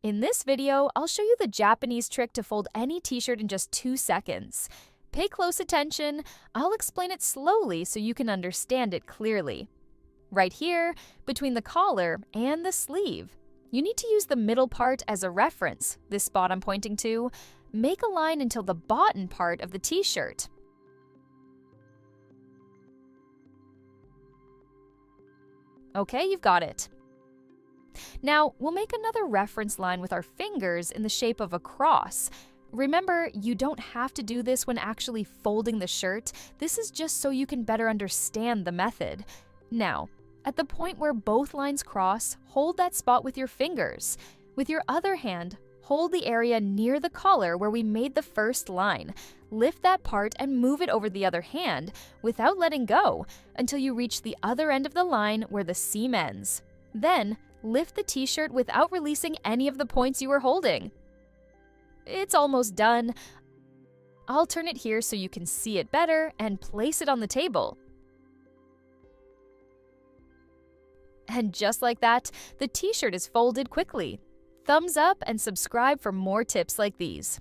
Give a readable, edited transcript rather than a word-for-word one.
In this video, I'll show you the Japanese trick to fold any t-shirt in just 2 seconds. Pay close attention. I'll explain it slowly so you can understand it clearly. Right here, between the collar and the sleeve, you need to use the middle part as a reference, this spot I'm pointing to. Make a line until the bottom part of the t-shirt. Okay, you've got it. Now, we'll make another reference line with our fingers in the shape of a cross. Remember, you don't have to do this when actually folding the shirt. This is just so you can better understand the method. Now, at the point where both lines cross, hold that spot with your fingers. With your other hand, hold the area near the collar where we made the first line. Lift that part and move it over the other hand without letting go until you reach the other end of the line where the seam ends. Then, lift the t-shirt without releasing any of the points you were holding. It's almost done. I'll turn it here so you can see it better and place it on the table. And just like that, the t-shirt is folded quickly. Thumbs up and subscribe for more tips like these.